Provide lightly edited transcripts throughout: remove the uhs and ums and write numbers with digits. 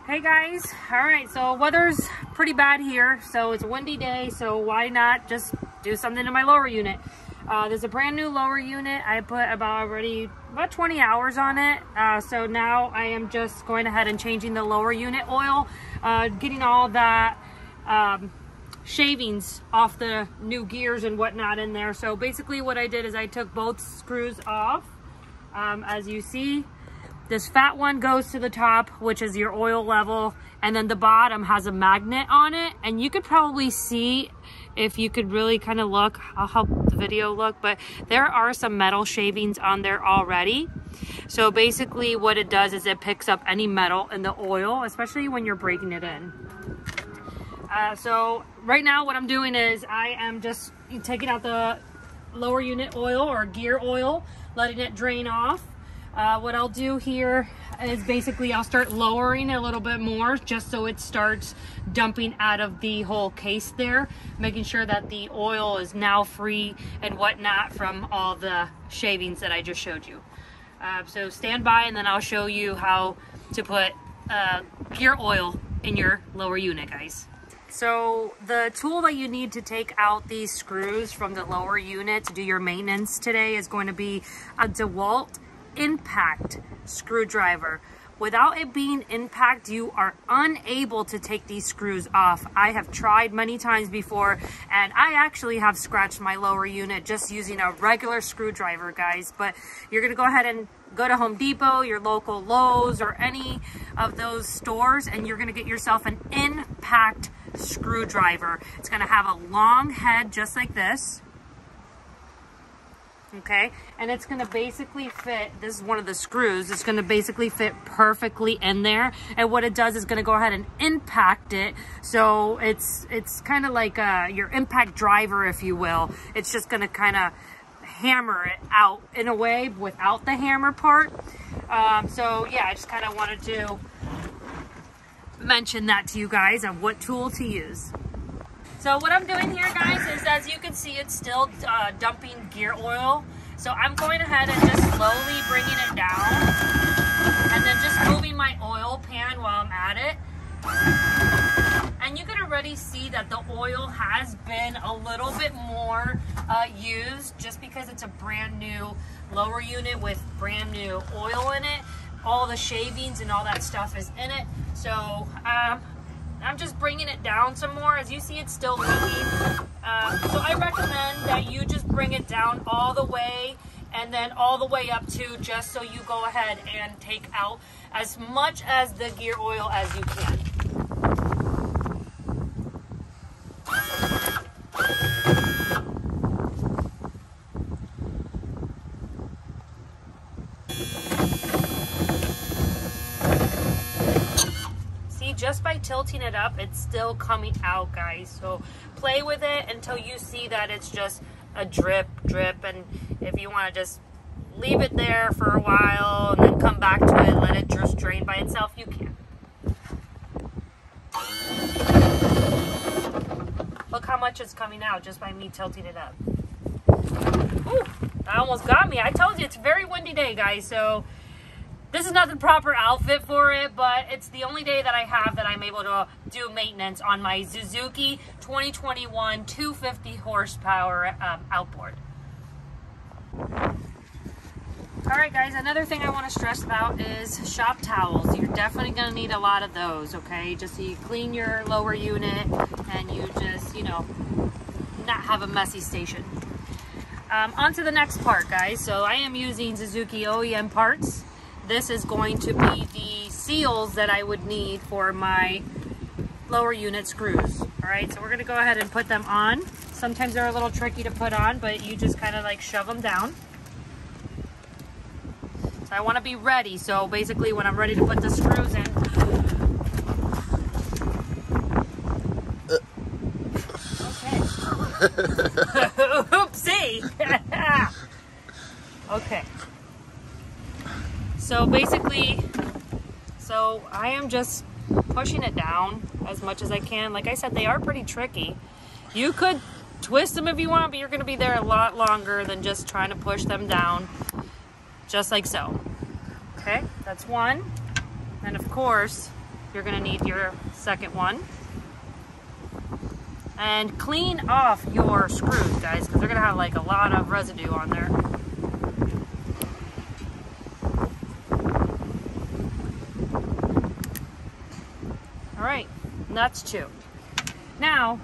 Hey guys, all right, so weather's pretty bad here, so it's a windy day, so why not just do something to my lower unit. There's a brand new lower unit. I put about 20 hours on it, so now I am just going ahead and changing the lower unit oil, getting all that shavings off the new gears and whatnot in there. So basically what I did is I took both screws off. As you see, this fat one goes to the top, which is your oil level, and then the bottom has a magnet on it. And you could probably see, if you could really kind of look, I'll help the video look, but there are some metal shavings on there already. So basically what it does is it picks up any metal in the oil, especially when you're breaking it in. So right now what I'm doing is I am just taking out the lower unit oil or gear oil, letting it drain off. What I'll do here is basically I'll start lowering it a little bit more just so it starts dumping out of the whole case there, making sure that the oil is now free and whatnot from all the shavings that I just showed you. So stand by and then I'll show you how to put gear oil in your lower unit, guys. So the tool that you need to take out these screws from the lower unit to do your maintenance today is going to be a DeWalt impact screwdriver. Without it being impact, you are unable to take these screws off. I have tried many times before, and I actually have scratched my lower unit just using a regular screwdriver, guys. But you're gonna go ahead and go to Home Depot, your local Lowe's, or any of those stores, and you're gonna get yourself an impact screwdriver. It's gonna have a long head just like this. Okay, and it's going to basically fit, this is one of the screws, it's going to basically fit perfectly in there, and what it does is going to go ahead and impact it, so it's kind of like your impact driver, if you will. It's just going to kind of hammer it out in a way without the hammer part. So yeah, I just kind of wanted to mention that to you guys of what tool to use. So what I'm doing here, guys, is as you can see, it's still dumping gear oil. So I'm going ahead and just slowly bringing it down and then just moving my oil pan while I'm at it. And you can already see that the oil has been a little bit more used just because it's a brand new lower unit with brand new oil in it. All the shavings and all that stuff is in it. So I'm just bringing it down some more. As you see, it's still leaking. So I recommend that you just bring it down all the way and then all the way up to, just so you go ahead and take out as much as the gear oil as you can. Just by tilting it up, it's still coming out, guys. So play with it until you see that it's just a drip, and if you want to just leave it there for a while and then come back to it, let it just drain by itself, you can. Look how much is coming out just by me tilting it up. Ooh, that almost got me. I told you it's a very windy day, guys, so this is not the proper outfit for it, but it's the only day that I have that I'm able to do maintenance on my Suzuki 2021 250 horsepower outboard. All right, guys, another thing I want to stress about is shop towels. You're definitely going to need a lot of those, okay? Just so you clean your lower unit and you just, you know, not have a messy station. On to the next part, guys. So I am using Suzuki OEM parts. This is going to be the seals that I would need for my lower unit screws. All right, so we're gonna go ahead and put them on. Sometimes they're a little tricky to put on, but you just kind of like shove them down. So I wanna be ready. So basically when I'm ready to put the screws in. Okay. Oopsie. Okay. So basically, I am just pushing it down as much as I can. Like I said, they are pretty tricky. You could twist them if you want, but you're going to be there a lot longer than just trying to push them down, just like so. Okay, that's one. And of course, you're gonna need your second one. And clean off your screws, guys, because they're gonna have like a lot of residue on there. All right, and that's 2. Now,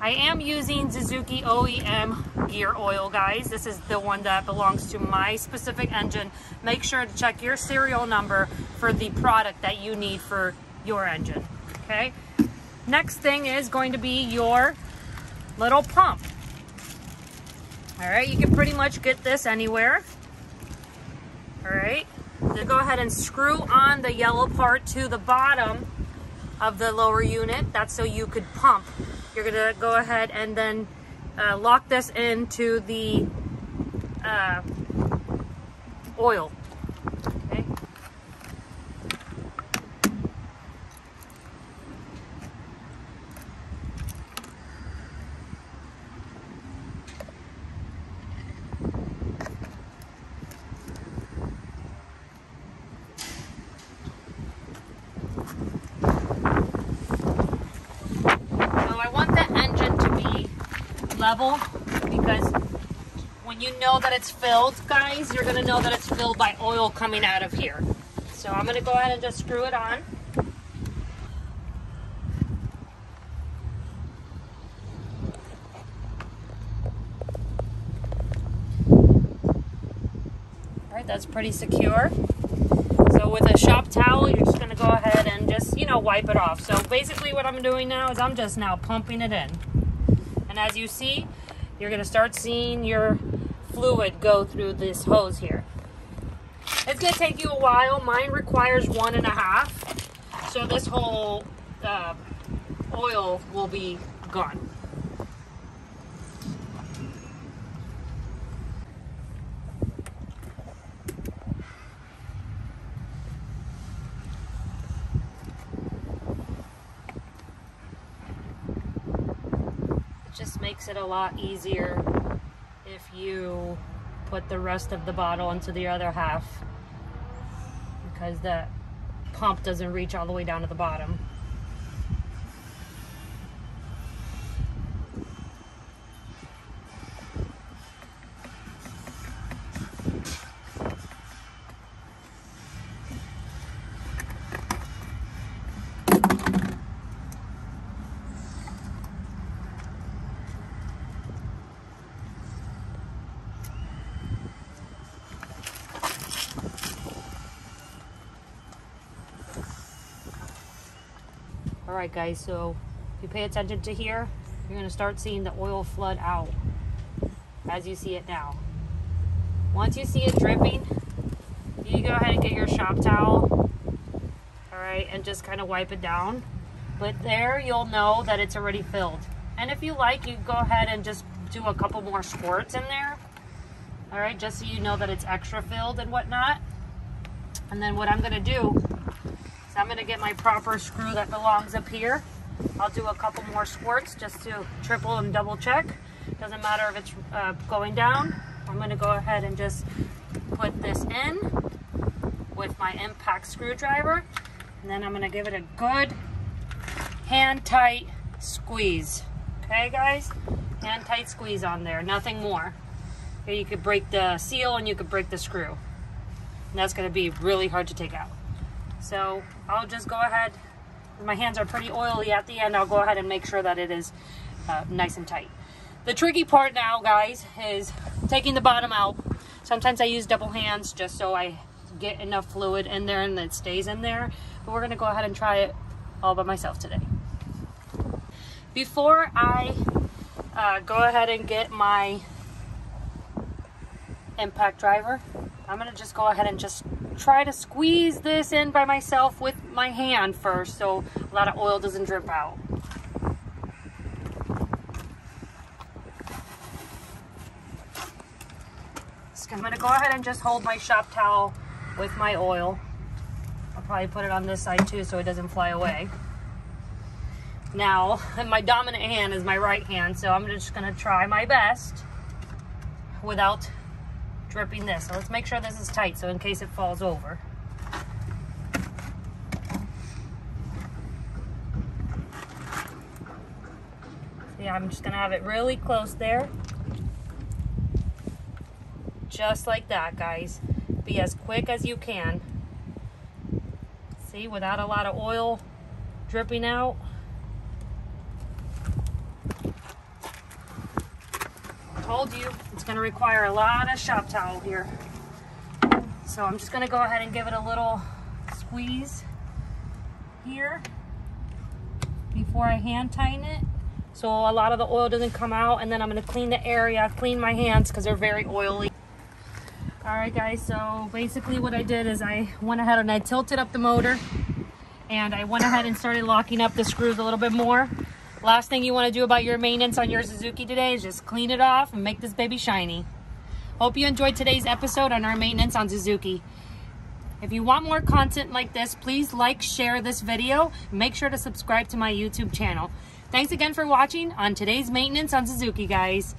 I am using Suzuki OEM gear oil, guys. This is the one that belongs to my specific engine. Make sure to check your serial number for the product that you need for your engine, okay? Next thing is going to be your little pump. All right, you can pretty much get this anywhere. All right, then go ahead and screw on the yellow part to the bottom of the lower unit. That's so you could pump. You're gonna go ahead and then lock this into the oil. Okay. Level, because when you know that it's filled, guys, you're gonna know that it's filled by oil coming out of here. So I'm gonna go ahead and just screw it on. All right, that's pretty secure. So with a shop towel, you're just gonna go ahead and just, you know, wipe it off. So basically what I'm doing now is I'm just now pumping it in. And as you see, you're gonna start seeing your fluid go through this hose here. It's gonna take you a while. Mine requires 1.5. So this whole oil will be gone. Just makes it a lot easier if you put the rest of the bottle into the other half, because the pump doesn't reach all the way down to the bottom. All right, guys, so if you pay attention to here, you're gonna start seeing the oil flood out as you see it now. Once you see it dripping, you go ahead and get your shop towel, all right, and just kind of wipe it down. But there you'll know that it's already filled. And if you like, you go ahead and just do a couple more squirts in there, all right, just so you know that it's extra filled and whatnot. And then what I'm gonna do, I'm going to get my proper screw that belongs up here. I'll do a couple more squirts just to triple and double check. Doesn't matter if it's going down. I'm going to go ahead and just put this in with my impact screwdriver. And then I'm going to give it a good hand tight squeeze. Okay, guys? Hand tight squeeze on there, nothing more. Okay, you could break the seal and you could break the screw. And that's going to be really hard to take out. So I'll just go ahead, my hands are pretty oily at the end, I'll go ahead and make sure that it is nice and tight. The tricky part now, guys, is taking the bottom out. Sometimes I use double hands just so I get enough fluid in there and it stays in there. But we're gonna go ahead and try it all by myself today. Before I go ahead and get my impact driver, I'm gonna just go ahead and just try to squeeze this in by myself with my hand first so a lot of oil doesn't drip out. So I'm gonna go ahead and just hold my shop towel with my oil. I'll probably put it on this side too so it doesn't fly away. Now, my dominant hand is my right hand, so I'm just gonna try my best without dripping this. So let's make sure this is tight so in case it falls over. See, I'm just gonna have it really close there. Just like that, guys. Be as quick as you can. See, without a lot of oil dripping out. Told you, it's gonna require a lot of shop towel here. So I'm just gonna go ahead and give it a little squeeze here before I hand tighten it, so a lot of the oil doesn't come out. And then I'm gonna clean the area, clean my hands because they're very oily. All right, guys, so basically what I did is I went ahead and I tilted up the motor, and I went ahead and started locking up the screws a little bit more. Last thing you want to do about your maintenance on your Suzuki today is just clean it off and make this baby shiny. Hope you enjoyed today's episode on our maintenance on Suzuki. If you want more content like this, please like, share this video, and make sure to subscribe to my YouTube channel. Thanks again for watching on today's maintenance on Suzuki, guys.